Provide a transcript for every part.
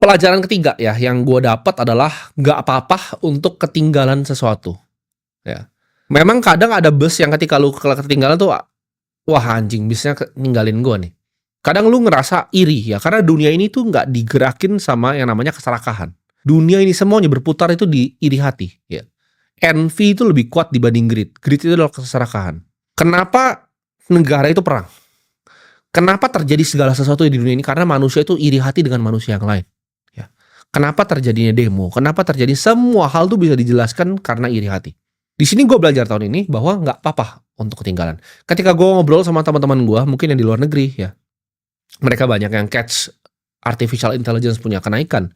Pelajaran ketiga ya yang gue dapat adalah nggak apa-apa untuk ketinggalan sesuatu, ya. Memang kadang ada bus yang ketika lu ketinggalan tuh, wah anjing busnya ninggalin gue nih. Kadang lu ngerasa iri ya, karena dunia ini tuh nggak digerakin sama yang namanya keserakahan. Dunia ini semuanya berputar itu di iri hati, ya. Envy itu lebih kuat dibanding greed. Greed itu adalah keserakahan. Kenapa negara itu perang? Kenapa terjadi segala sesuatu di dunia ini? Karena manusia itu iri hati dengan manusia yang lain. Ya. Kenapa terjadinya demo? Kenapa terjadi semua hal itu bisa dijelaskan karena iri hati. Di sini gue belajar tahun ini bahwa nggak apa-apa untuk ketinggalan. Ketika gue ngobrol sama teman-teman gue, mungkin yang di luar negeri ya, mereka banyak yang catch artificial intelligence punya kenaikan.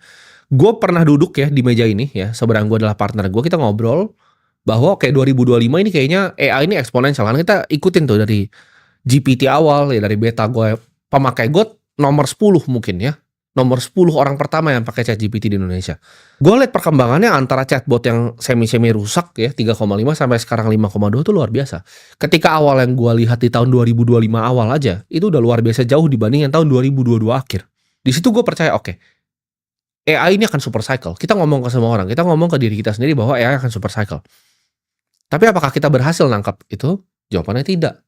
Gue pernah duduk ya di meja ini ya, seberang gue adalah partner gue, kita ngobrol bahwa kayak 2025 ini kayaknya AI ini eksponensial. Karena kita ikutin tuh dari GPT awal ya, dari beta gue, pemakai gue nomor 10 mungkin ya. Nomor 10 orang pertama yang pakai ChatGPT di Indonesia. Gue lihat perkembangannya antara chatbot yang semi-semi rusak ya, 3,5 sampai sekarang 5,2 itu luar biasa. Ketika awal yang gue lihat di tahun 2025 awal aja, itu udah luar biasa jauh dibanding yang tahun 2022 akhir. Di situ gue percaya, oke, AI ini akan super cycle. Kita ngomong ke semua orang, kita ngomong ke diri kita sendiri bahwa AI akan super cycle. Tapi apakah kita berhasil nangkap itu? Jawabannya tidak.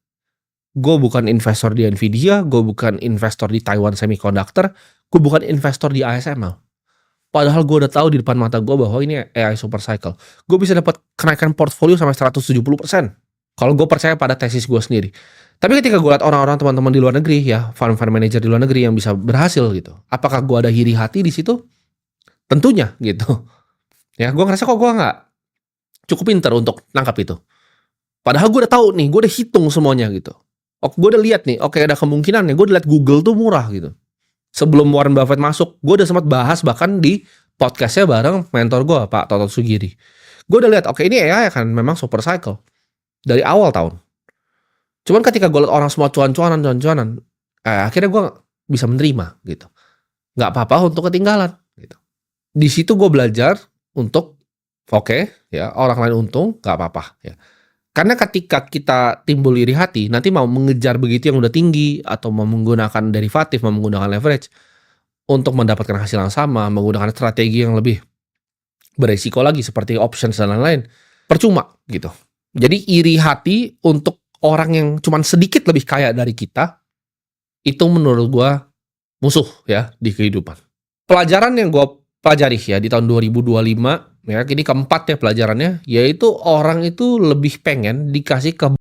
Gue bukan investor di Nvidia, gue bukan investor di Taiwan Semiconductor, gue bukan investor di ASML. Padahal gue udah tahu di depan mata gue bahwa ini AI super cycle. Gue bisa dapat kenaikan portfolio sampai 170%. Kalau gue percaya pada tesis gue sendiri. Tapi ketika gue lihat orang-orang teman-teman di luar negeri ya, fund manager di luar negeri yang bisa berhasil gitu. Apakah gue ada iri hati di situ? Tentunya gitu. Ya, gue ngerasa kok gue nggak cukup pinter untuk nangkap itu. Padahal gue udah tahu nih, gue udah hitung semuanya gitu. Gue udah lihat nih, oke ada kemungkinan nih, gue udah lihat Google tuh murah gitu. Sebelum Warren Buffett masuk, gue udah sempat bahas bahkan di podcastnya bareng mentor gue, Pak Toto Sugiri. Gue udah lihat, oke ini AI akan memang super cycle dari awal tahun. Cuman ketika gue lihat orang semua cuan-cuanan, akhirnya gue bisa menerima gitu. Nggak apa-apa untuk ketinggalan gitu. Di situ gue belajar untuk ya orang lain untung, nggak apa-apa ya. Karena ketika kita timbul iri hati, nanti mau mengejar begitu yang udah tinggi, atau mau menggunakan derivatif, mau menggunakan leverage, untuk mendapatkan hasil yang sama, menggunakan strategi yang lebih beresiko lagi, seperti options dan lain-lain, percuma gitu. Jadi iri hati untuk orang yang cuman sedikit lebih kaya dari kita, itu menurut gua musuh ya di kehidupan. Pelajaran yang gue pelajari ya di tahun 2025, ya ini keempat ya pelajarannya, yaitu orang itu lebih pengen dikasih